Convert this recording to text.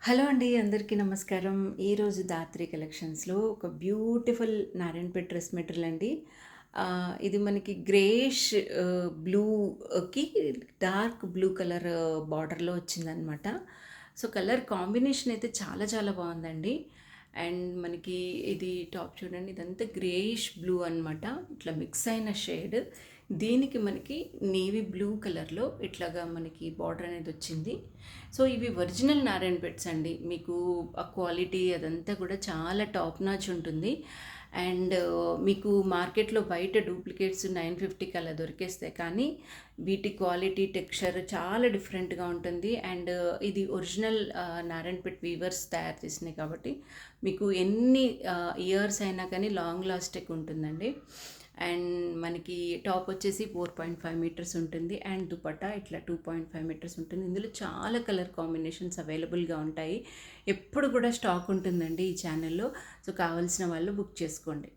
Hello అండి. అందరికీ నమస్కారం. ఈరోజు దాత్రి కలెక్షన్స్‌లో ఒక బ్యూటిఫుల్ నారాయణపేట్ డ్రెస్ మెటీరియల్ అండి. ఇది మనకి గ్రేష్ బ్లూకి డార్క్ బ్లూ కలర్ బార్డర్‌లో వచ్చిందనమాట. సో, కలర్ కాంబినేషన్ అయితే చాలా చాలా బావుందండి. అండ్ మనకి ఇది టాప్ చూడండి, ఇదంతా గ్రేయిష్ బ్లూ అనమాట. ఇట్లా మిక్స్ అయిన షేడ్. దీనికి మనకి నేవీ బ్లూ కలర్‌లో ఇట్లాగా మనకి బార్డర్ అనేది వచ్చింది. సో, ఇవి ఒరిజినల్ నారాయణపేట్స్ అండి. మీకు ఆ క్వాలిటీ అదంతా కూడా చాలా టాప్ నాచ్ ఉంటుంది. అండ్ మీకు మార్కెట్‌లో బయట డూప్లికేట్స్ 950కి అలా దొరికేస్తాయి. కానీ వీటి క్వాలిటీ, టెక్స్చర్ చాలా డిఫరెంట్‌గా ఉంటుంది. అండ్ ఇది ఒరిజినల్ నారాయణపేట్ వీవర్స్ తయారు చేసినయి కాబట్టి మీకు ఎన్ని ఇయర్స్ అయినా కానీ లాంగ్ లాస్టింగ్ ఉంటుందండి. అండ్ మనకి టాప్ వచ్చేసి 4.5 మీటర్స్ ఉంటుంది. అండ్ దుపట్టా ఇట్లా 2.5 మీటర్స్ ఉంటుంది. ఇందులో చాలా కలర్ కాంబినేషన్స్ అవైలబుల్‌గా ఉంటాయి. ఎప్పుడు కూడా స్టాక్ ఉంటుందండి ఈ ఛానల్‌లో. సో, కావాల్సిన వాళ్ళు బుక్ చేసుకోండి.